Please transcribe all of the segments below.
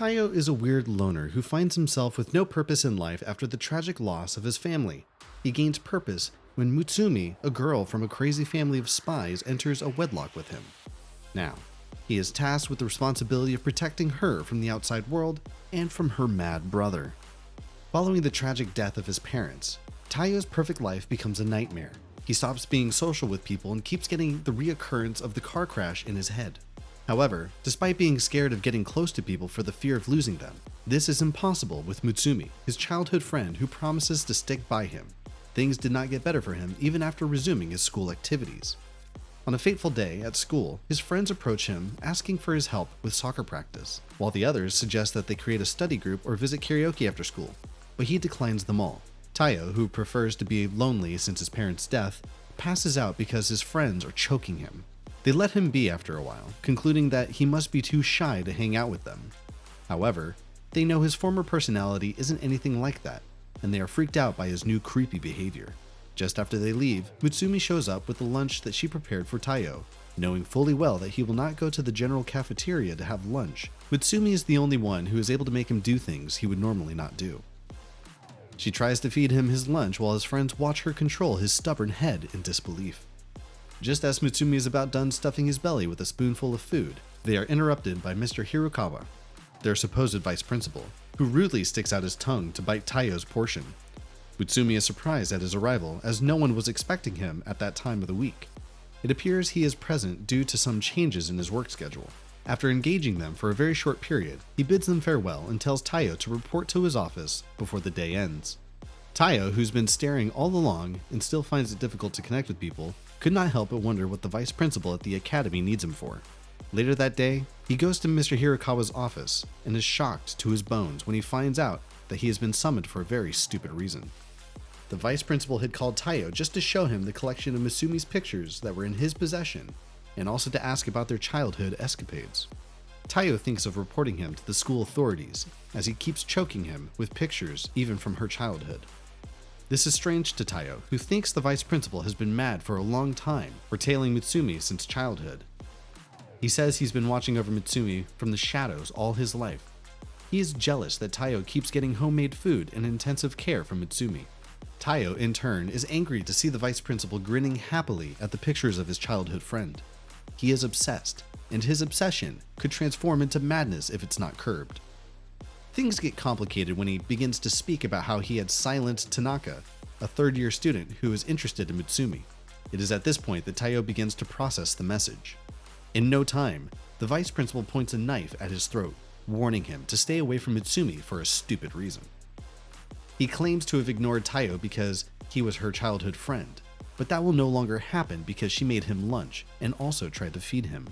Taiyo is a weird loner who finds himself with no purpose in life after the tragic loss of his family. He gains purpose when Mutsumi, a girl from a crazy family of spies, enters a wedlock with him. Now, he is tasked with the responsibility of protecting her from the outside world and from her mad brother. Following the tragic death of his parents, Taiyo's perfect life becomes a nightmare. He stops being social with people and keeps getting the reoccurrence of the car crash in his head. However, despite being scared of getting close to people for the fear of losing them, this is impossible with Mutsumi, his childhood friend who promises to stick by him. Things did not get better for him even after resuming his school activities. On a fateful day at school, his friends approach him asking for his help with soccer practice, while the others suggest that they create a study group or visit karaoke after school, but he declines them all. Taiyo, who prefers to be lonely since his parents' death, passes out because his friends are choking him. They let him be after a while, concluding that he must be too shy to hang out with them. However, they know his former personality isn't anything like that, and they are freaked out by his new creepy behavior. Just after they leave, Mutsumi shows up with the lunch that she prepared for Taiyo. Knowing fully well that he will not go to the general cafeteria to have lunch, Mutsumi is the only one who is able to make him do things he would normally not do. She tries to feed him his lunch while his friends watch her control his stubborn head in disbelief. Just as Mutsumi is about done stuffing his belly with a spoonful of food, they are interrupted by Mr. Hirokawa, their supposed vice principal, who rudely sticks out his tongue to bite Taiyo's portion. Mutsumi is surprised at his arrival, as no one was expecting him at that time of the week. It appears he is present due to some changes in his work schedule. After engaging them for a very short period, he bids them farewell and tells Taiyo to report to his office before the day ends. Taiyo, who's been staring all along and still finds it difficult to connect with people, could not help but wonder what the vice principal at the academy needs him for. Later that day, he goes to Mr. Hirokawa's office and is shocked to his bones when he finds out that he has been summoned for a very stupid reason. The vice principal had called Taiyo just to show him the collection of Musumi's pictures that were in his possession, and also to ask about their childhood escapades. Taiyo thinks of reporting him to the school authorities, as he keeps choking him with pictures even from her childhood. This is strange to Taiyo, who thinks the vice principal has been mad for a long time for tailing Mutsumi since childhood. He says he's been watching over Mutsumi from the shadows all his life. He is jealous that Taiyo keeps getting homemade food and intensive care from Mutsumi. Taiyo, in turn, is angry to see the vice principal grinning happily at the pictures of his childhood friend. He is obsessed, and his obsession could transform into madness if it's not curbed. Things get complicated when he begins to speak about how he had silenced Tanaka, a third-year student who is interested in Mutsumi. It is at this point that Taiyo begins to process the message. In no time, the vice principal points a knife at his throat, warning him to stay away from Mutsumi for a stupid reason. He claims to have ignored Taiyo because he was her childhood friend, but that will no longer happen because she made him lunch and also tried to feed him.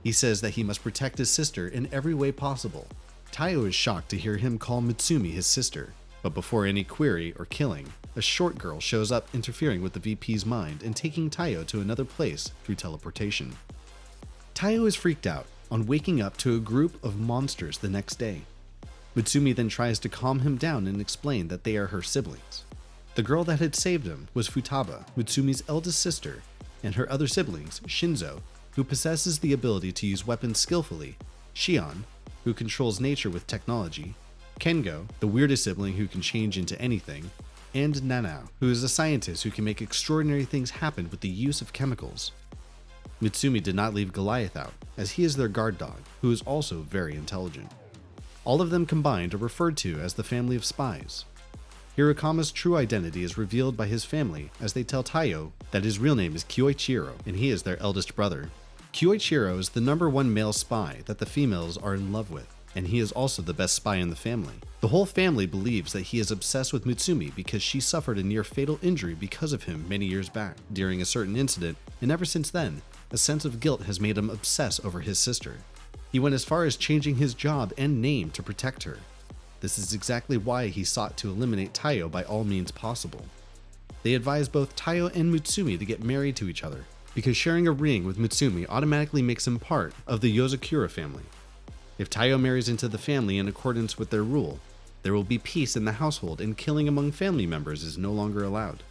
He says that he must protect his sister in every way possible. Taiyo is shocked to hear him call Mutsumi his sister, but before any query or killing, a short girl shows up interfering with the VP's mind and taking Taiyo to another place through teleportation. Taiyo is freaked out on waking up to a group of monsters the next day. Mutsumi then tries to calm him down and explain that they are her siblings. The girl that had saved him was Futaba, Mutsumi's eldest sister, and her other siblings, Shinzo, who possesses the ability to use weapons skillfully, Shion, who controls nature with technology, Kengo, the weirdest sibling who can change into anything, and Nanao, who is a scientist who can make extraordinary things happen with the use of chemicals. Mutsumi did not leave Goliath out, as he is their guard dog, who is also very intelligent. All of them combined are referred to as the family of spies. Hirokama's true identity is revealed by his family as they tell Taiyo that his real name is Kyoichiro and he is their eldest brother. Kyoichiro is the #1 male spy that the females are in love with, and he is also the best spy in the family. The whole family believes that he is obsessed with Mutsumi because she suffered a near-fatal injury because of him many years back during a certain incident, and ever since then, a sense of guilt has made him obsess over his sister. He went as far as changing his job and name to protect her. This is exactly why he sought to eliminate Taiyo by all means possible. They advise both Taiyo and Mutsumi to get married to each other, because sharing a ring with Mutsumi automatically makes him part of the Yozakura family. If Taiyo marries into the family in accordance with their rule, there will be peace in the household and killing among family members is no longer allowed.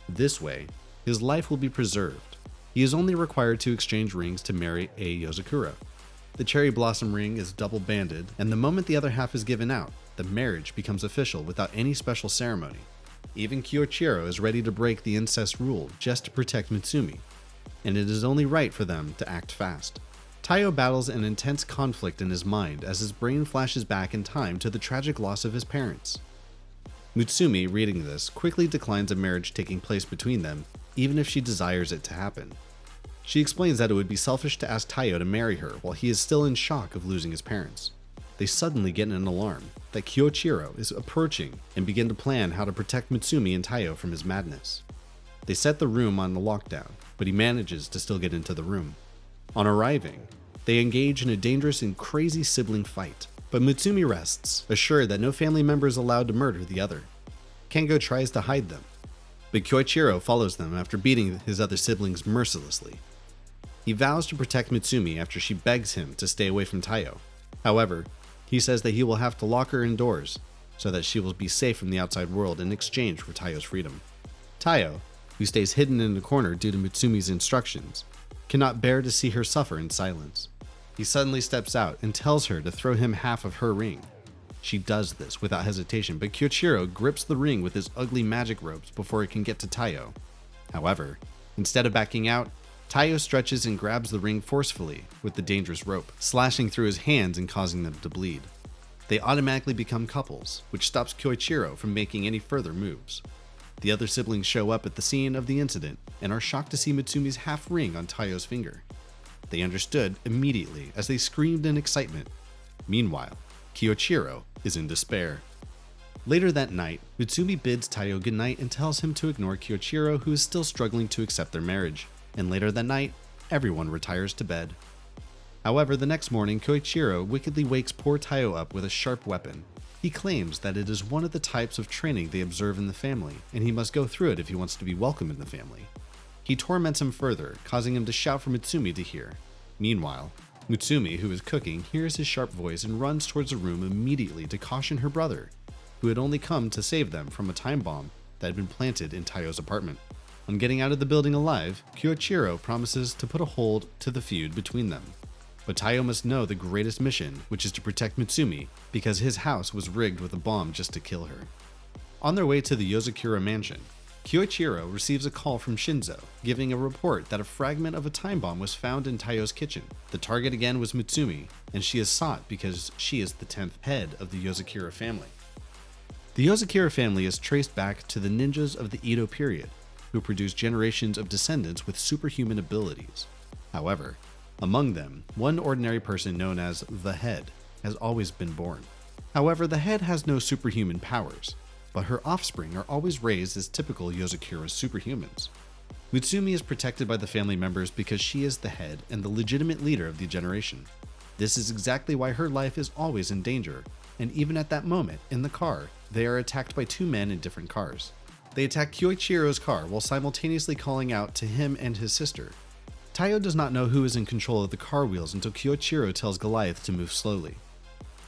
This way, his life will be preserved. He is only required to exchange rings to marry a Yozakura. The cherry blossom ring is double banded, and the moment the other half is given out, the marriage becomes official without any special ceremony. Even Kyoichiro is ready to break the incest rule just to protect Mutsumi, and it is only right for them to act fast. Taiyo battles an intense conflict in his mind as his brain flashes back in time to the tragic loss of his parents. Mutsumi, reading this, quickly declines a marriage taking place between them, even if she desires it to happen. She explains that it would be selfish to ask Taiyo to marry her while he is still in shock of losing his parents. They suddenly get an alarm that Kyoichiro is approaching and begin to plan how to protect Mutsumi and Taiyo from his madness. They set the room on the lockdown, but he manages to still get into the room. On arriving, they engage in a dangerous and crazy sibling fight, but Mutsumi rests, assured that no family member is allowed to murder the other. Kengo tries to hide them, but Kyoichiro follows them after beating his other siblings mercilessly. He vows to protect Mutsumi after she begs him to stay away from Taiyo. However, he says that he will have to lock her indoors so that she will be safe from the outside world in exchange for Taiyo's freedom. Taiyo, who stays hidden in a corner due to Mutsumi's instructions, cannot bear to see her suffer in silence. He suddenly steps out and tells her to throw him half of her ring. She does this without hesitation, but Kyoichiro grips the ring with his ugly magic ropes before it can get to Taiyo. However, instead of backing out, Taiyo stretches and grabs the ring forcefully with the dangerous rope, slashing through his hands and causing them to bleed. They automatically become couples, which stops Kyoichiro from making any further moves. The other siblings show up at the scene of the incident and are shocked to see Mutsumi's half ring on Taiyo's finger. They understood immediately as they screamed in excitement. Meanwhile, Kyoichiro is in despair. Later that night, Mutsumi bids Taiyo goodnight and tells him to ignore Kyoichiro, who is still struggling to accept their marriage. And later that night, everyone retires to bed. However, the next morning, Kyoichiro wickedly wakes poor Taiyo up with a sharp weapon. He claims that it is one of the types of training they observe in the family, and he must go through it if he wants to be welcome in the family. He torments him further, causing him to shout for Mutsumi to hear. Meanwhile, Mutsumi, who is cooking, hears his sharp voice and runs towards the room immediately to caution her brother, who had only come to save them from a time bomb that had been planted in Taiyo's apartment. On getting out of the building alive, Kyoichiro promises to put a hold to the feud between them. But Taiyo must know the greatest mission, which is to protect Mutsumi, because his house was rigged with a bomb just to kill her. On their way to the Yozakura mansion, Kyoichiro receives a call from Shinzo, giving a report that a fragment of a time bomb was found in Taiyo's kitchen. The target again was Mutsumi, and she is sought because she is the 10th head of the Yozakura family. The Yozakura family is traced back to the ninjas of the Edo period, who produced generations of descendants with superhuman abilities. However, among them, one ordinary person known as the Head has always been born. However, the Head has no superhuman powers, but her offspring are always raised as typical Yozakura superhumans. Mutsumi is protected by the family members because she is the head and the legitimate leader of the generation. This is exactly why her life is always in danger, and even at that moment, in the car, they are attacked by two men in different cars. They attack Kyoichiro's car while simultaneously calling out to him and his sister. Taiyo does not know who is in control of the car wheels until Kyoichiro tells Goliath to move slowly.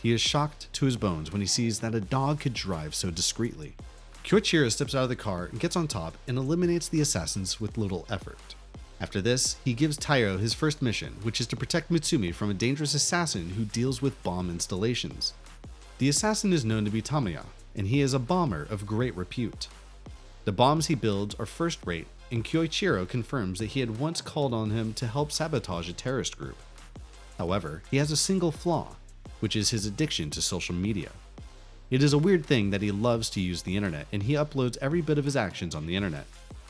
He is shocked to his bones when he sees that a dog could drive so discreetly. Kyoichiro steps out of the car and gets on top and eliminates the assassins with little effort. After this, he gives Taiyo his first mission, which is to protect Mutsumi from a dangerous assassin who deals with bomb installations. The assassin is known to be Tamaya, and he is a bomber of great repute. The bombs he builds are first-rate, and Kyoichiro confirms that he had once called on him to help sabotage a terrorist group. However, he has a single flaw, which is his addiction to social media. It is a weird thing that he loves to use the internet, and he uploads every bit of his actions on the internet.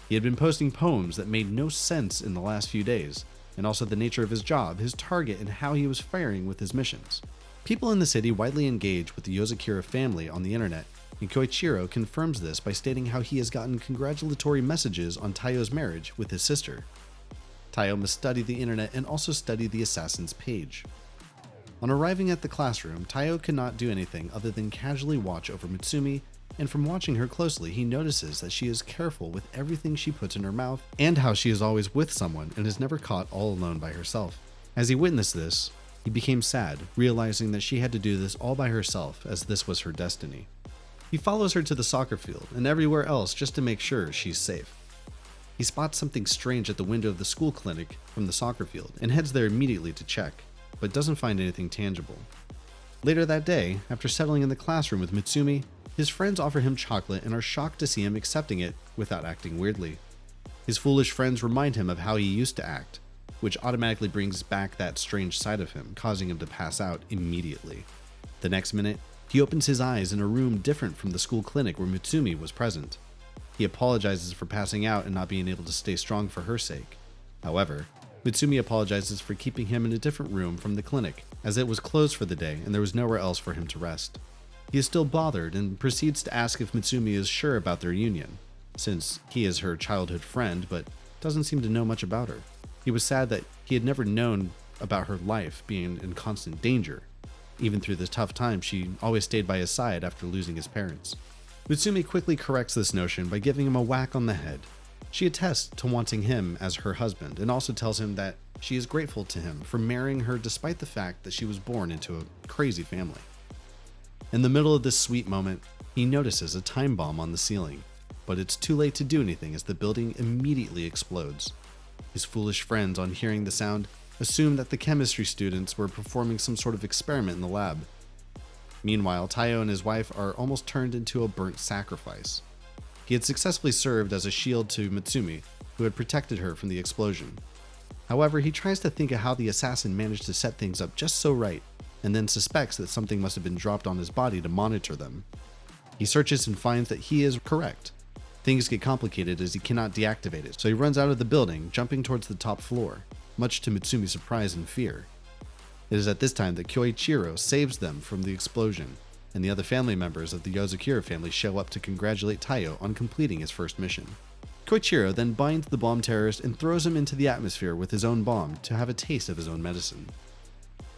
He had been posting poems that made no sense in the last few days, and also the nature of his job, his target, and how he was faring with his missions. People in the city widely engage with the Yozakura family on the internet, and Kyoichiro confirms this by stating how he has gotten congratulatory messages on Taiyo's marriage with his sister. Taiyo must study the internet and also study the assassin's page. On arriving at the classroom, Taiyo cannot do anything other than casually watch over Mutsumi, and from watching her closely, he notices that she is careful with everything she puts in her mouth, and how she is always with someone and is never caught all alone by herself. As he witnessed this, he became sad, realizing that she had to do this all by herself, as this was her destiny. He follows her to the soccer field and everywhere else just to make sure she's safe. He spots something strange at the window of the school clinic from the soccer field and heads there immediately to check. but doesn't find anything tangible. Later that day, after settling in the classroom with Mutsumi, his friends offer him chocolate and are shocked to see him accepting it without acting weirdly. His foolish friends remind him of how he used to act, which automatically brings back that strange side of him, causing him to pass out immediately. The next minute, he opens his eyes in a room different from the school clinic where Mutsumi was present. He apologizes for passing out and not being able to stay strong for her sake. However, Mutsumi apologizes for keeping him in a different room from the clinic, as it was closed for the day and there was nowhere else for him to rest. He is still bothered and proceeds to ask if Mutsumi is sure about their union, since he is her childhood friend but doesn't seem to know much about her. He was sad that he had never known about her life being in constant danger. Even through the tough times, she always stayed by his side after losing his parents. Mutsumi quickly corrects this notion by giving him a whack on the head. She attests to wanting him as her husband and also tells him that she is grateful to him for marrying her despite the fact that she was born into a crazy family. In the middle of this sweet moment, he notices a time bomb on the ceiling, but it's too late to do anything as the building immediately explodes. His foolish friends, on hearing the sound, assume that the chemistry students were performing some sort of experiment in the lab. Meanwhile, Taiyo and his wife are almost turned into a burnt sacrifice. He had successfully served as a shield to Mutsumi, who had protected her from the explosion. However, he tries to think of how the assassin managed to set things up just so right, and then suspects that something must have been dropped on his body to monitor them. He searches and finds that he is correct. Things get complicated as he cannot deactivate it, so he runs out of the building, jumping towards the top floor, much to Mutsumi's surprise and fear. It is at this time that Kyoichiro saves them from the explosion, and the other family members of the Yozakura family show up to congratulate Taiyo on completing his first mission. Koichiro then binds the bomb terrorist and throws him into the atmosphere with his own bomb to have a taste of his own medicine.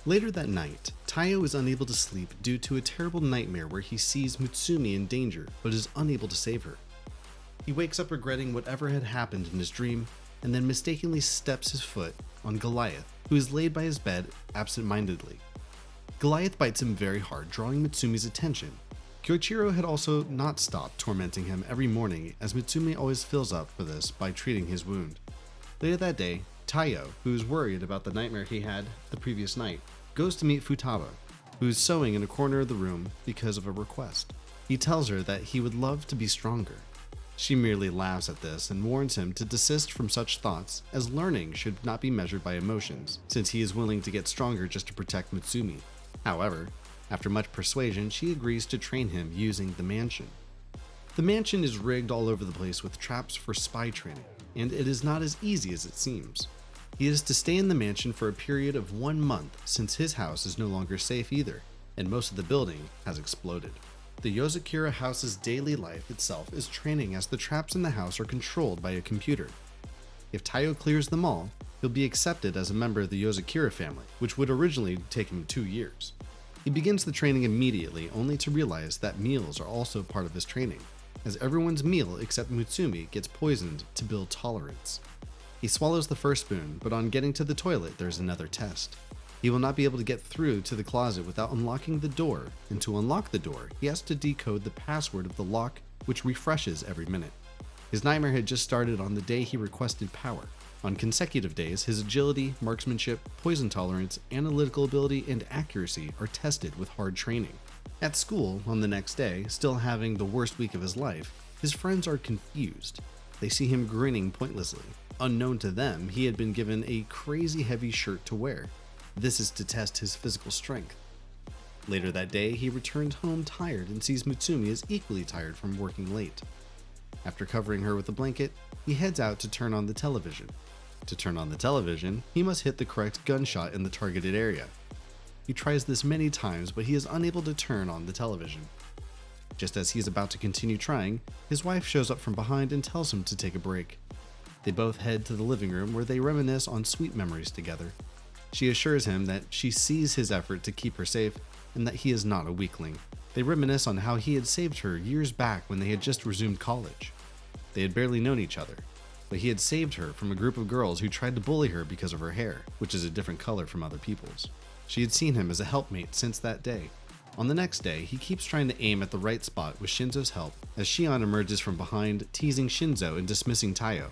Later that night, Taiyo is unable to sleep due to a terrible nightmare where he sees Mutsumi in danger but is unable to save her. He wakes up regretting whatever had happened in his dream and then mistakenly steps his foot on Goliath, who is laid by his bed absent-mindedly. Goliath bites him very hard, drawing Mutsumi's attention. Kyoichiro had also not stopped tormenting him every morning, as Mutsumi always fills up for this by treating his wound. Later that day, Taiyo, who is worried about the nightmare he had the previous night, goes to meet Futaba, who is sewing in a corner of the room because of a request. He tells her that he would love to be stronger. She merely laughs at this and warns him to desist from such thoughts, as learning should not be measured by emotions, since he is willing to get stronger just to protect Mutsumi. However, after much persuasion, she agrees to train him using the mansion. The mansion is rigged all over the place with traps for spy training, and it is not as easy as it seems. He is to stay in the mansion for a period of 1 month, since his house is no longer safe either, and most of the building has exploded. The Yozakura house's daily life itself is training, as the traps in the house are controlled by a computer. If Taiyo clears them all, he'll be accepted as a member of the Yozakura family, which would originally take him 2 years. He begins the training immediately, only to realize that meals are also part of his training, as everyone's meal except Mutsumi gets poisoned to build tolerance. He swallows the first spoon, but on getting to the toilet, there's another test. He will not be able to get through to the closet without unlocking the door, and to unlock the door, he has to decode the password of the lock, which refreshes every minute. His nightmare had just started on the day he requested power. On consecutive days, his agility, marksmanship, poison tolerance, analytical ability, and accuracy are tested with hard training. At school, on the next day, still having the worst week of his life, his friends are confused. They see him grinning pointlessly. Unknown to them, he had been given a crazy heavy shirt to wear. This is to test his physical strength. Later that day, he returns home tired and sees Mutsumi is equally tired from working late. After covering her with a blanket, he heads out to turn on the television. To turn on the television, he must hit the correct gunshot in the targeted area. He tries this many times, but he is unable to turn on the television. Just as he is about to continue trying, his wife shows up from behind and tells him to take a break. They both head to the living room where they reminisce on sweet memories together. She assures him that she sees his effort to keep her safe and that he is not a weakling. They reminisce on how he had saved her years back when they had just resumed college. They had barely known each other, but he had saved her from a group of girls who tried to bully her because of her hair, which is a different color from other people's. She had seen him as a helpmate since that day. On the next day, he keeps trying to aim at the right spot with Shinzo's help as Shion emerges from behind, teasing Shinzo and dismissing Taiyo.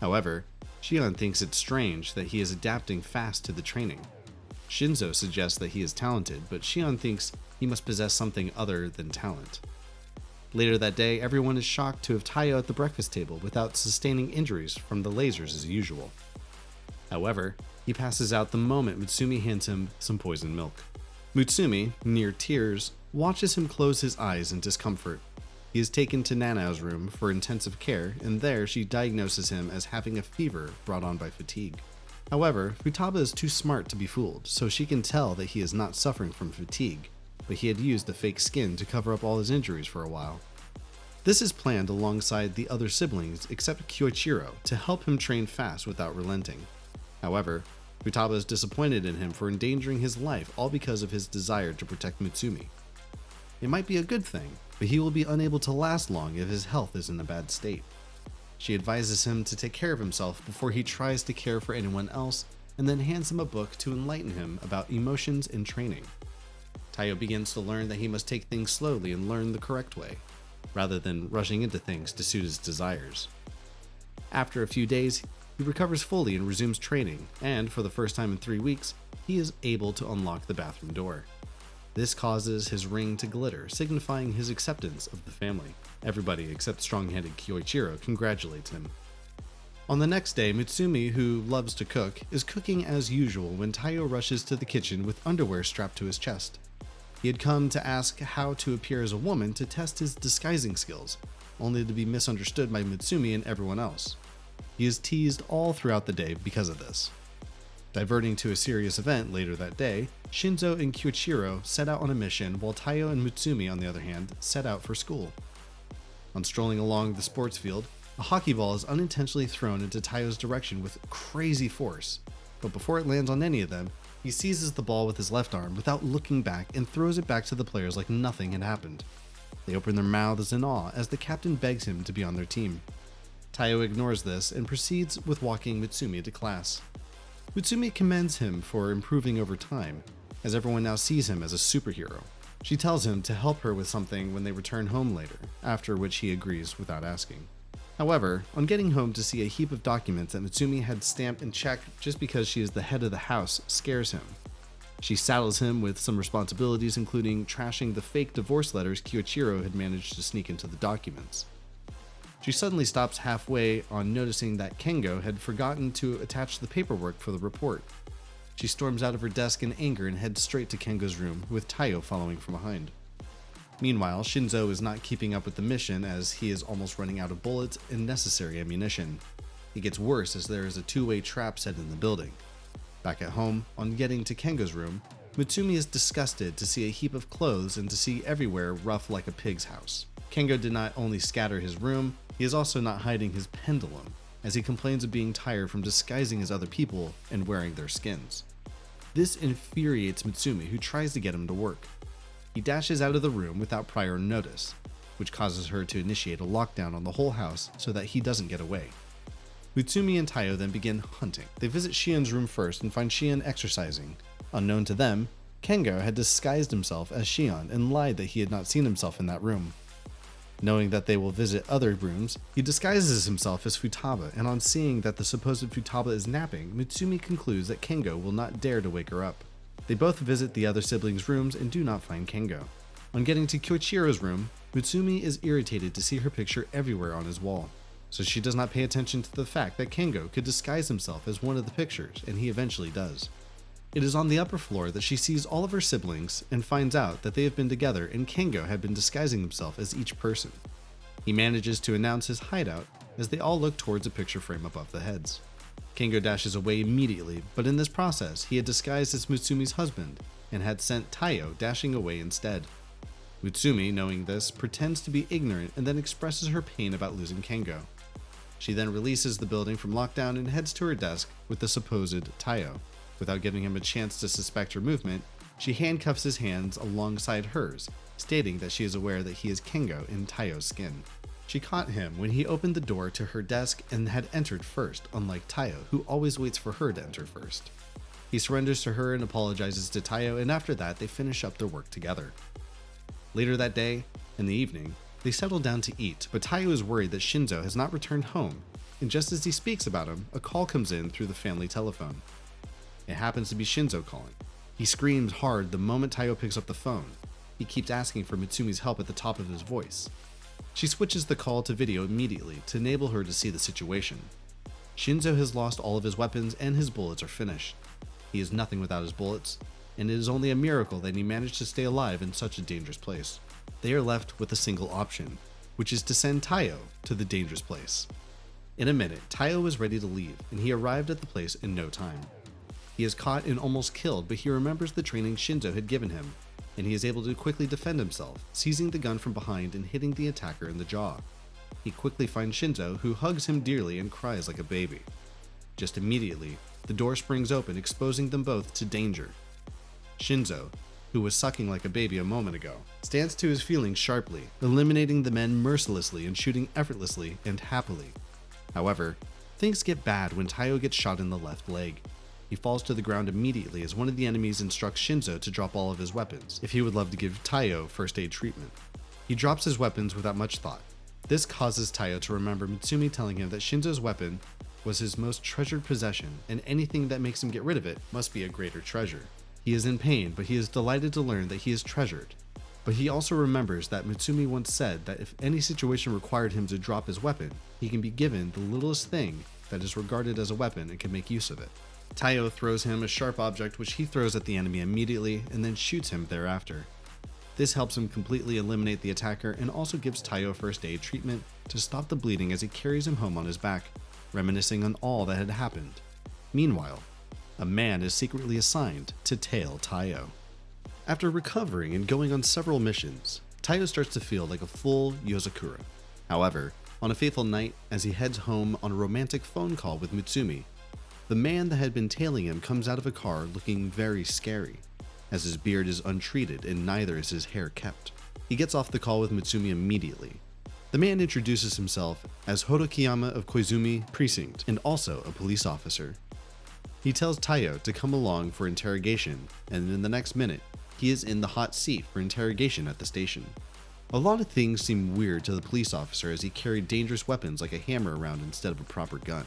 However, Shion thinks it's strange that he is adapting fast to the training. Shinzo suggests that he is talented, but Shion thinks he must possess something other than talent. Later that day, everyone is shocked to have Taiyo at the breakfast table without sustaining injuries from the lasers as usual. However, he passes out the moment Mutsumi hands him some poisoned milk. Mutsumi, near tears, watches him close his eyes in discomfort. He is taken to Nanao's room for intensive care, and there she diagnoses him as having a fever brought on by fatigue. However, Futaba is too smart to be fooled, so she can tell that he is not suffering from fatigue, but he had used the fake skin to cover up all his injuries for a while. This is planned alongside the other siblings except Kyoichiro to help him train fast without relenting. However, Futaba is disappointed in him for endangering his life all because of his desire to protect Mutsumi. It might be a good thing, but he will be unable to last long if his health is in a bad state. She advises him to take care of himself before he tries to care for anyone else, and then hands him a book to enlighten him about emotions and training. Taiyo begins to learn that he must take things slowly and learn the correct way, rather than rushing into things to suit his desires. After a few days, he recovers fully and resumes training, and for the first time in 3 weeks, he is able to unlock the bathroom door. This causes his ring to glitter, signifying his acceptance of the family. Everybody except strong-headed Kyoichiro congratulates him. On the next day, Mutsumi, who loves to cook, is cooking as usual when Taiyo rushes to the kitchen with underwear strapped to his chest. He had come to ask how to appear as a woman to test his disguising skills, only to be misunderstood by Mutsumi and everyone else. He is teased all throughout the day because of this. Diverting to a serious event later that day, Shinzo and Kyoichiro set out on a mission while Taiyo and Mutsumi, on the other hand, set out for school. On strolling along the sports field, a hockey ball is unintentionally thrown into Taiyo's direction with crazy force, but before it lands on any of them, he seizes the ball with his left arm without looking back and throws it back to the players like nothing had happened. They open their mouths in awe as the captain begs him to be on their team. Taiyo ignores this and proceeds with walking Mutsumi to class. Mutsumi commends him for improving over time, as everyone now sees him as a superhero. She tells him to help her with something when they return home later, after which he agrees without asking. However, on getting home to see a heap of documents that Mutsumi had stamped and checked just because she is the head of the house scares him. She saddles him with some responsibilities, including trashing the fake divorce letters Kyoichiro had managed to sneak into the documents. She suddenly stops halfway on noticing that Kengo had forgotten to attach the paperwork for the report. She storms out of her desk in anger and heads straight to Kengo's room, with Taiyo following from behind. Meanwhile, Shinzo is not keeping up with the mission as he is almost running out of bullets and necessary ammunition. It gets worse as there is a two-way trap set in the building. Back at home, on getting to Kengo's room, Mutsumi is disgusted to see a heap of clothes and to see everywhere rough like a pig's house. Kengo did not only scatter his room, he is also not hiding his pendulum, as he complains of being tired from disguising as other people and wearing their skins. This infuriates Mutsumi, who tries to get him to work. He dashes out of the room without prior notice, which causes her to initiate a lockdown on the whole house so that he doesn't get away. Mutsumi and Taiyo then begin hunting. They visit Shion's room first and find Shion exercising. Unknown to them, Kengo had disguised himself as Shion and lied that he had not seen himself in that room. Knowing that they will visit other rooms, he disguises himself as Futaba, and on seeing that the supposed Futaba is napping, Mutsumi concludes that Kengo will not dare to wake her up. They both visit the other siblings' rooms and do not find Kengo. On getting to Kyoichiro's room, Mutsumi is irritated to see her picture everywhere on his wall, so she does not pay attention to the fact that Kengo could disguise himself as one of the pictures, and he eventually does. It is on the upper floor that she sees all of her siblings and finds out that they have been together and Kengo had been disguising himself as each person. He manages to announce his hideout as they all look towards a picture frame above the heads. Kengo dashes away immediately, but in this process, he had disguised as Mutsumi's husband and had sent Taiyo dashing away instead. Mutsumi, knowing this, pretends to be ignorant and then expresses her pain about losing Kengo. She then releases the building from lockdown and heads to her desk with the supposed Taiyo. Without giving him a chance to suspect her movement, she handcuffs his hands alongside hers, stating that she is aware that he is Kengo in Taiyo's skin. She caught him when he opened the door to her desk and had entered first, unlike Taiyo, who always waits for her to enter first. He surrenders to her and apologizes to Taiyo, and after that, they finish up their work together. Later that day, in the evening, they settle down to eat, but Taiyo is worried that Shinzo has not returned home, and just as he speaks about him, a call comes in through the family telephone. It happens to be Shinzo calling. He screams hard the moment Taiyo picks up the phone. He keeps asking for Mitsumi's help at the top of his voice. She switches the call to video immediately to enable her to see the situation. Shinzo has lost all of his weapons and his bullets are finished. He is nothing without his bullets, and it is only a miracle that he managed to stay alive in such a dangerous place. They are left with a single option, which is to send Taiyo to the dangerous place. In a minute, Taiyo is ready to leave, and he arrived at the place in no time. He is caught and almost killed, but he remembers the training Shinzo had given him, and he is able to quickly defend himself, seizing the gun from behind and hitting the attacker in the jaw. He quickly finds Shinzo, who hugs him dearly and cries like a baby. Just immediately, the door springs open, exposing them both to danger. Shinzo, who was sucking like a baby a moment ago, stands to his feelings sharply, eliminating the men mercilessly and shooting effortlessly and happily. However, things get bad when Taiyo gets shot in the left leg. He falls to the ground immediately as one of the enemies instructs Shinzo to drop all of his weapons, if he would love to give Taiyo first aid treatment. He drops his weapons without much thought. This causes Taiyo to remember Mitsumi telling him that Shinzo's weapon was his most treasured possession, and anything that makes him get rid of it must be a greater treasure. He is in pain, but he is delighted to learn that he is treasured. But he also remembers that Mitsumi once said that if any situation required him to drop his weapon, he can be given the littlest thing that is regarded as a weapon and can make use of it. Taiyo throws him a sharp object which he throws at the enemy immediately and then shoots him thereafter. This helps him completely eliminate the attacker and also gives Taiyo first aid treatment to stop the bleeding as he carries him home on his back, reminiscing on all that had happened. Meanwhile, a man is secretly assigned to tail Taiyo. After recovering and going on several missions, Taiyo starts to feel like a full Yozakura. However, on a fateful night, as he heads home on a romantic phone call with Mitsumi, the man that had been tailing him comes out of a car looking very scary, as his beard is untreated and neither is his hair kept. He gets off the call with Mitsumi immediately. The man introduces himself as Horokiyama of Koizumi Precinct and also a police officer. He tells Taiyo to come along for interrogation, and in the next minute, he is in the hot seat for interrogation at the station. A lot of things seem weird to the police officer as he carried dangerous weapons like a hammer around instead of a proper gun.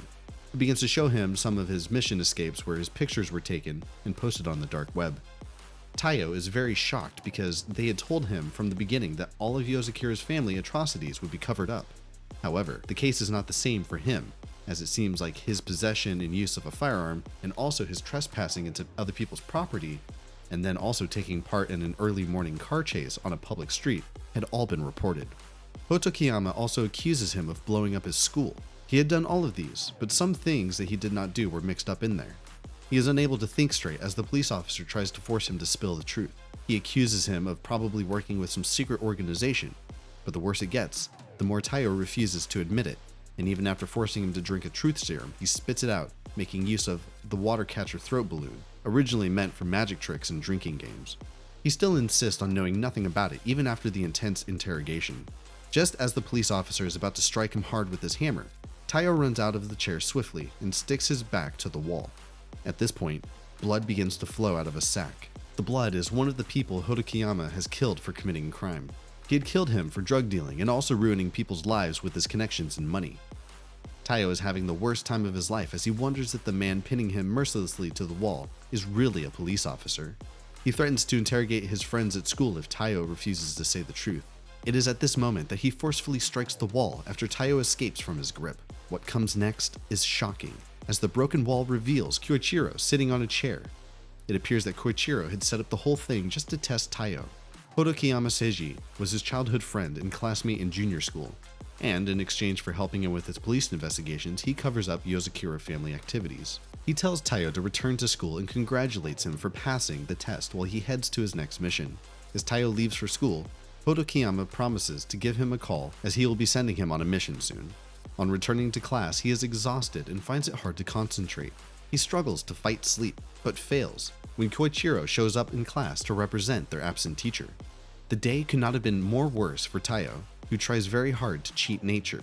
It begins to show him some of his mission escapes where his pictures were taken and posted on the dark web. Taiyo is very shocked because they had told him from the beginning that all of Yozakura's family atrocities would be covered up. However, the case is not the same for him, as it seems like his possession and use of a firearm and also his trespassing into other people's property and then also taking part in an early morning car chase on a public street had all been reported. Horokiyama also accuses him of blowing up his school. He had done all of these, but some things that he did not do were mixed up in there. He is unable to think straight as the police officer tries to force him to spill the truth. He accuses him of probably working with some secret organization, but the worse it gets, the more Taiyo refuses to admit it, and even after forcing him to drink a truth serum, he spits it out, making use of the water catcher throat balloon, originally meant for magic tricks and drinking games. He still insists on knowing nothing about it even after the intense interrogation. Just as the police officer is about to strike him hard with his hammer, Taiyo runs out of the chair swiftly and sticks his back to the wall. At this point, blood begins to flow out of a sack. The blood is one of the people Horokiyama has killed for committing crime. He had killed him for drug dealing and also ruining people's lives with his connections and money. Taiyo is having the worst time of his life as he wonders that the man pinning him mercilessly to the wall is really a police officer. He threatens to interrogate his friends at school if Taiyo refuses to say the truth. It is at this moment that he forcefully strikes the wall after Taiyo escapes from his grip. What comes next is shocking, as the broken wall reveals Koichiro sitting on a chair. It appears that Koichiro had set up the whole thing just to test Taiyo. Horokiyama Seiji was his childhood friend and classmate in junior school, and in exchange for helping him with his police investigations, he covers up Yozakura family activities. He tells Taiyo to return to school and congratulates him for passing the test while he heads to his next mission. As Taiyo leaves for school, Horokiyama promises to give him a call as he will be sending him on a mission soon. On returning to class, he is exhausted and finds it hard to concentrate. He struggles to fight sleep, but fails when Koichiro shows up in class to represent their absent teacher. The day could not have been more worse for Taiyo, who tries very hard to cheat nature.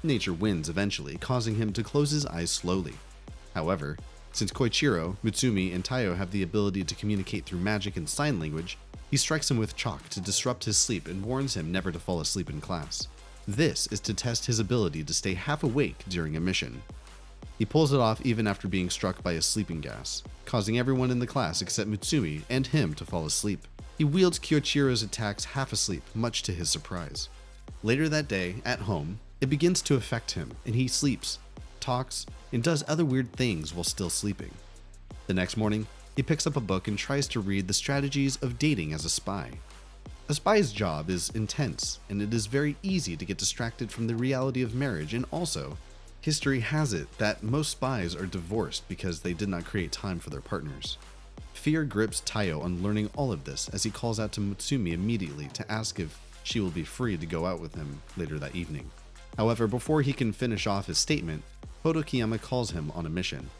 Nature wins eventually, causing him to close his eyes slowly. However, since Koichiro, Mitsumi, and Taiyo have the ability to communicate through magic and sign language, he strikes him with chalk to disrupt his sleep and warns him never to fall asleep in class. This is to test his ability to stay half awake during a mission. He pulls it off even after being struck by a sleeping gas, causing everyone in the class except Mutsumi and him to fall asleep. He wields Kyoichiro's attacks half asleep, much to his surprise. Later that day, at home, it begins to affect him, and he sleeps, talks, and does other weird things while still sleeping. The next morning, he picks up a book and tries to read the strategies of dating as a spy. A spy's job is intense, and it is very easy to get distracted from the reality of marriage, and also, history has it that most spies are divorced because they did not create time for their partners. Fear grips Taiyo on learning all of this as he calls out to Mutsumi immediately to ask if she will be free to go out with him later that evening. However, before he can finish off his statement, Hodokiyama calls him on a mission.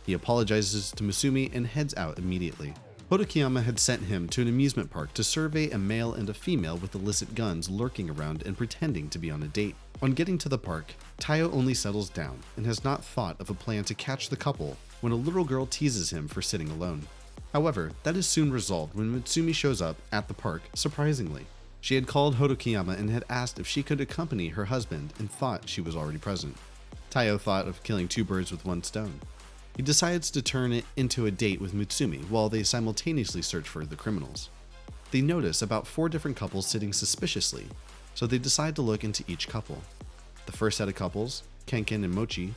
He apologizes to Mutsumi and heads out immediately. Hodokiyama had sent him to an amusement park to survey a male and a female with illicit guns lurking around and pretending to be on a date. On getting to the park, Taiyo only settles down and has not thought of a plan to catch the couple when a little girl teases him for sitting alone. However, that is soon resolved when Mutsumi shows up at the park, surprisingly. She had called Hodokiyama and had asked if she could accompany her husband and thought she was already present. Taiyo thought of killing two birds with one stone. He decides to turn it into a date with Mutsumi while they simultaneously search for the criminals. They notice about 4 different couples sitting suspiciously, so they decide to look into each couple. The first set of couples, Kenken and Mochi,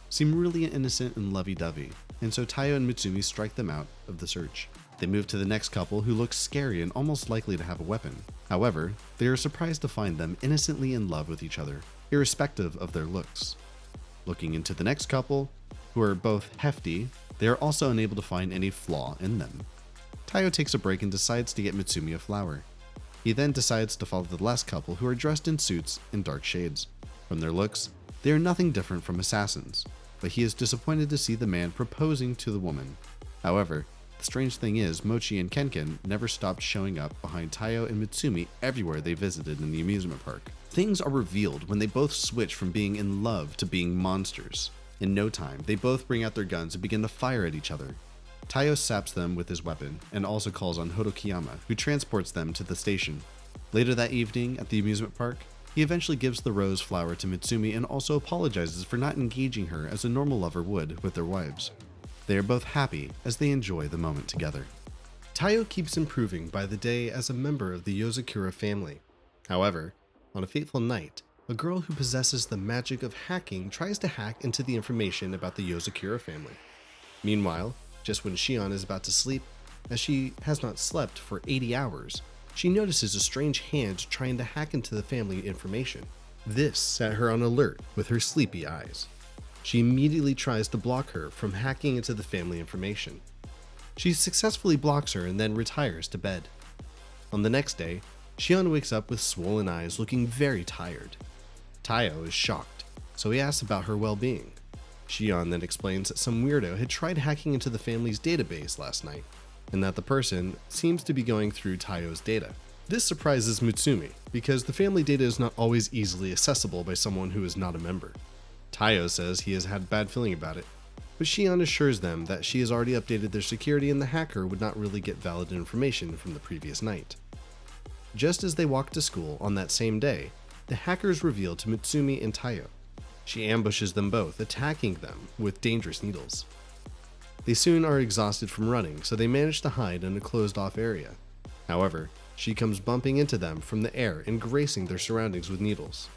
seem really innocent and lovey-dovey, and so Taiyo and Mutsumi strike them out of the search. They move to the next couple who looks scary and almost likely to have a weapon. However, they are surprised to find them innocently in love with each other, irrespective of their looks. Looking into the next couple, who are both hefty, they are also unable to find any flaw in them. Taiyo takes a break and decides to get Mutsumi a flower. He then decides to follow the last couple who are dressed in suits in dark shades. From their looks, they are nothing different from assassins, but he is disappointed to see the man proposing to the woman. However, the strange thing is, Mochi and Kenken never stopped showing up behind Taiyo and Mutsumi everywhere they visited in the amusement park. Things are revealed when they both switch from being in love to being monsters. In no time, they both bring out their guns and begin to fire at each other. Taiyo saps them with his weapon and also calls on Hodokiyama, who transports them to the station. Later that evening at the amusement park, he eventually gives the rose flower to Mutsumi and also apologizes for not engaging her as a normal lover would with their wives. They are both happy as they enjoy the moment together. Taiyo keeps improving by the day as a member of the Yozakura family. However, on a fateful night, a girl who possesses the magic of hacking tries to hack into the information about the Yozakura family. Meanwhile, just when Shion is about to sleep, as she has not slept for 80 hours, she notices a strange hand trying to hack into the family information. This set her on alert with her sleepy eyes. She immediately tries to block her from hacking into the family information. She successfully blocks her and then retires to bed. On the next day, Shion wakes up with swollen eyes looking very tired. Taiyo is shocked, so he asks about her well-being. Shion then explains that some weirdo had tried hacking into the family's database last night, and that the person seems to be going through Taiyo's data. This surprises Mutsumi, because the family data is not always easily accessible by someone who is not a member. Taiyo says he has had a bad feeling about it, but Shion assures them that she has already updated their security and the hacker would not really get valid information from the previous night. Just as they walk to school on that same day, the hackers reveal to Mutsumi and Taiyo. She ambushes them both, attacking them with dangerous needles. They soon are exhausted from running, so they manage to hide in a closed-off area. However, she comes bumping into them from the air and gracing their surroundings with needles.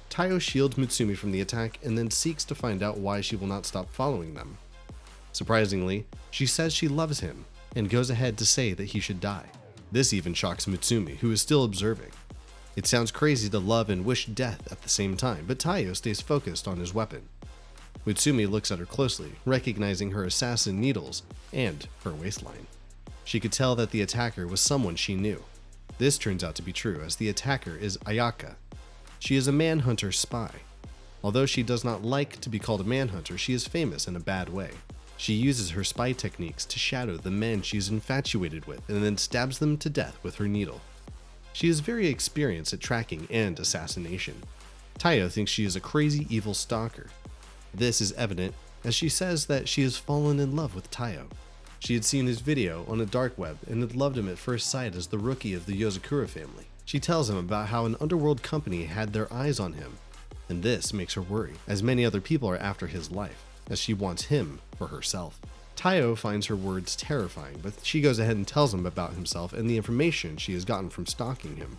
Taiyo shields Mutsumi from the attack and then seeks to find out why she will not stop following them. Surprisingly, she says she loves him and goes ahead to say that he should die. This even shocks Mutsumi, who is still observing. It sounds crazy to love and wish death at the same time, but Taiyo stays focused on his weapon. Mutsumi looks at her closely, recognizing her assassin needles and her waistline. She could tell that the attacker was someone she knew. This turns out to be true, as the attacker is Ayaka. She is a manhunter spy. Although she does not like to be called a manhunter, she is famous in a bad way. She uses her spy techniques to shadow the men she is infatuated with and then stabs them to death with her needle. She is very experienced at tracking and assassination. Taiyo thinks she is a crazy evil stalker. This is evident as she says that she has fallen in love with Taiyo. She had seen his video on the dark web and had loved him at first sight as the rookie of the Yozakura family. She tells him about how an underworld company had their eyes on him, and this makes her worry, as many other people are after his life. as she wants him for herself. Tayo finds her words terrifying, but she goes ahead and tells him about himself and the information she has gotten from stalking him.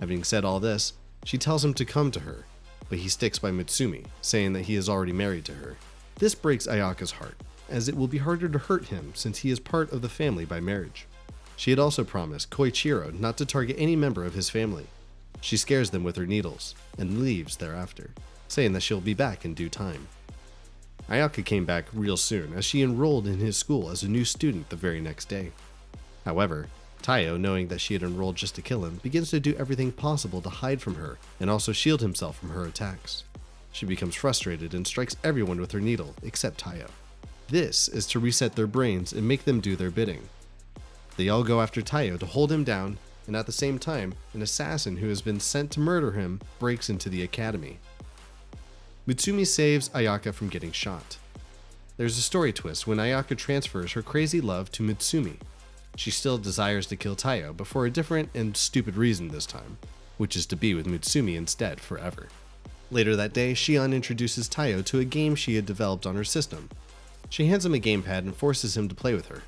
Having said all this, she tells him to come to her, but he sticks by Mutsumi, saying that he is already married to her. This breaks Ayaka's heart, as it will be harder to hurt him since he is part of the family by marriage. She had also promised Koichiro not to target any member of his family. She scares them with her needles, and leaves thereafter, saying that she'll be back in due time. Ayaka came back real soon, as she enrolled in his school as a new student the very next day. However, Tayo, knowing that she had enrolled just to kill him, begins to do everything possible to hide from her and also shield himself from her attacks. She becomes frustrated and strikes everyone with her needle except Tayo. This is to reset their brains and make them do their bidding. They all go after Tayo to hold him down, and at the same time, an assassin who has been sent to murder him breaks into the academy. Mutsumi saves Ayaka from getting shot. There's a story twist when Ayaka transfers her crazy love to Mutsumi. She still desires to kill Tayo, but for a different and stupid reason this time, which is to be with Mutsumi instead forever. Later that day, Shion introduces Tayo to a game she had developed on her system. She hands him a gamepad and forces him to play with her.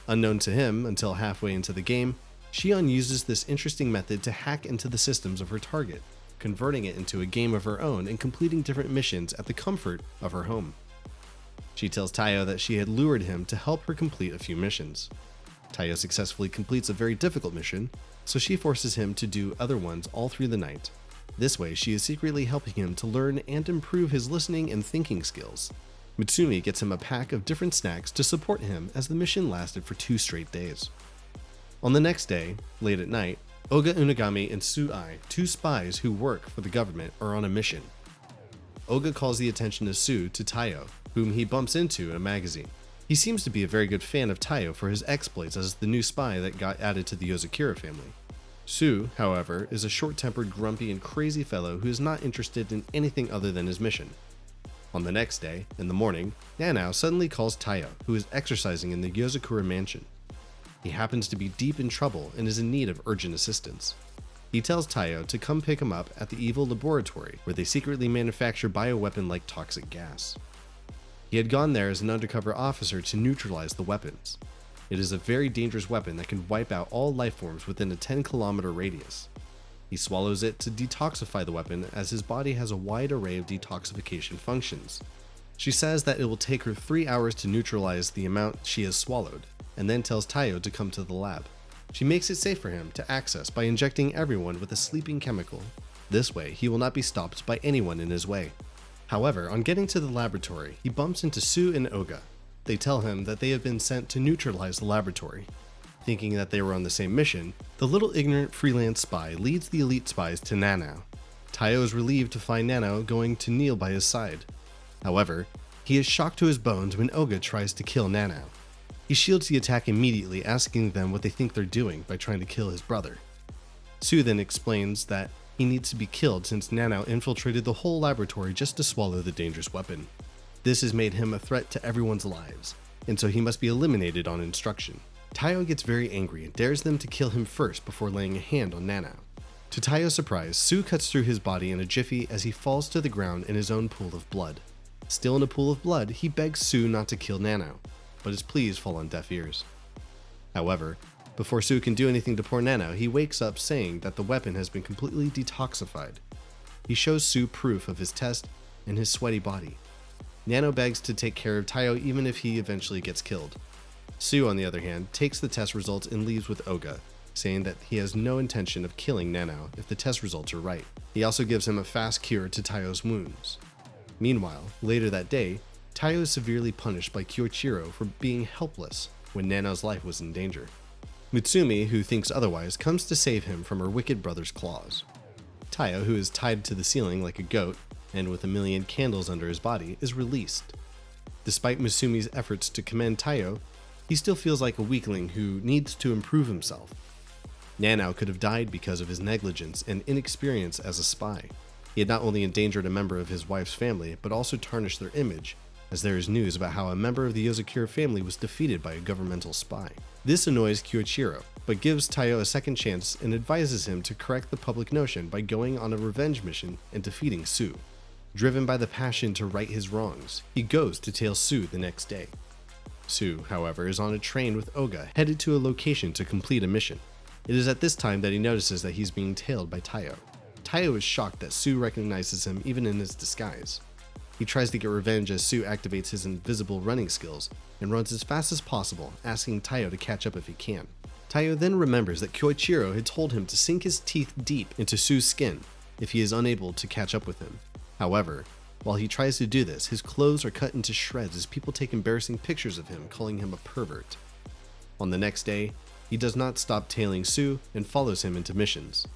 Unknown to him until halfway into the game, Shion uses this interesting method to hack into the systems of her target, converting it into a game of her own and completing different missions at the comfort of her home. She tells Tayo that she had lured him to help her complete a few missions. Tayo successfully completes a very difficult mission, so she forces him to do other ones all through the night. This way, she is secretly helping him to learn and improve his listening and thinking skills. Mutsumi gets him a pack of different snacks to support him as the mission lasted for 2 straight days. On the next day, late at night, Oga Unagami and Su-ai, 2 spies who work for the government, are on a mission. Oga calls the attention of Su to Tayo, whom he bumps into in a magazine. He seems to be a very good fan of Tayo for his exploits as the new spy that got added to the Yozakura family. Su, however, is a short-tempered, grumpy, and crazy fellow who is not interested in anything other than his mission. On the next day, in the morning, Nanao suddenly calls Tayo, who is exercising in the Yozakura mansion. He happens to be deep in trouble and is in need of urgent assistance. He tells Tayo to come pick him up at the evil laboratory where they secretly manufacture bioweapon-like toxic gas. He had gone there as an undercover officer to neutralize the weapons. It is a very dangerous weapon that can wipe out all life forms within a 10-kilometer radius. He swallows it to detoxify the weapon as his body has a wide array of detoxification functions. She says that it will take her 3 hours to neutralize the amount she has swallowed, and then tells Tayo to come to the lab. She makes it safe for him to access by injecting everyone with a sleeping chemical. This way, he will not be stopped by anyone in his way. However, on getting to the laboratory, he bumps into Su and Oga. They tell him that they have been sent to neutralize the laboratory. Thinking that they were on the same mission, the little ignorant freelance spy leads the elite spies to Nanao. Tayo is relieved to find Nanao going to kneel by his side. However, he is shocked to his bones when Oga tries to kill Nanao. He shields the attack immediately, asking them what they think they're doing by trying to kill his brother. Su then explains that he needs to be killed since Nanao infiltrated the whole laboratory just to swallow the dangerous weapon. This has made him a threat to everyone's lives, and so he must be eliminated on instruction. Tayo gets very angry and dares them to kill him first before laying a hand on Nanao. To Tayo's surprise, Su cuts through his body in a jiffy as he falls to the ground in his own pool of blood. Still in a pool of blood, he begs Su not to kill Nanao, but his pleas fall on deaf ears. However, before Su can do anything to poor Nanao, he wakes up saying that the weapon has been completely detoxified. He shows Su proof of his test and his sweaty body. Nanao begs to take care of Tayo even if he eventually gets killed. Su, on the other hand, takes the test results and leaves with Oga, saying that he has no intention of killing Nanao if the test results are right. He also gives him a fast cure to Tayo's wounds. Meanwhile, later that day, Tayo is severely punished by Kyoichiro for being helpless when Nanao's life was in danger. Mutsumi, who thinks otherwise, comes to save him from her wicked brother's claws. Tayo, who is tied to the ceiling like a goat, and with a million candles under his body, is released. Despite Mutsumi's efforts to commend Tayo, he still feels like a weakling who needs to improve himself. Nanao could have died because of his negligence and inexperience as a spy. He had not only endangered a member of his wife's family, but also tarnished their image, as there is news about how a member of the Yozakura family was defeated by a governmental spy. This annoys Kyoichiro, but gives Tayo a second chance and advises him to correct the public notion by going on a revenge mission and defeating Su. Driven by the passion to right his wrongs, he goes to tail Sue the next day. Sue, however, is on a train with Oga, headed to a location to complete a mission. It is at this time that he notices that he's being tailed by Taiyo. Taiyo is shocked that Sue recognizes him even in his disguise. He tries to get revenge as Sue activates his invisible running skills and runs as fast as possible, asking Taiyo to catch up if he can. Taiyo then remembers that Kyoichiro had told him to sink his teeth deep into Sue's skin if he is unable to catch up with him. However, while he tries to do this, his clothes are cut into shreds as people take embarrassing pictures of him, calling him a pervert. On the next day, he does not stop tailing Sue and follows him into missions.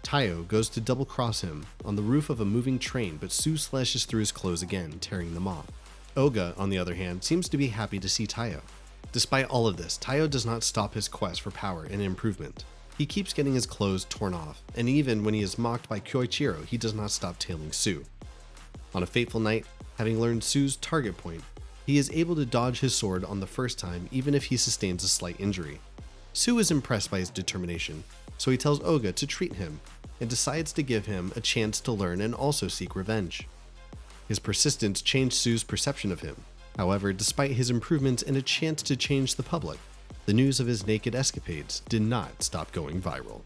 Taiyo goes to double-cross him on the roof of a moving train, but Sue slashes through his clothes again, tearing them off. Oga, on the other hand, seems to be happy to see Taiyo. Despite all of this, Taiyo does not stop his quest for power and improvement. He keeps getting his clothes torn off, and even when he is mocked by Kyoichiro, he does not stop tailing Sue. On a fateful night, having learned Sue's target point, he is able to dodge his sword on the first time even if he sustains a slight injury. Sue is impressed by his determination, so he tells Oga to treat him and decides to give him a chance to learn and also seek revenge. His persistence changed Sue's perception of him. However, despite his improvements and a chance to change the public, the news of his naked escapades did not stop going viral.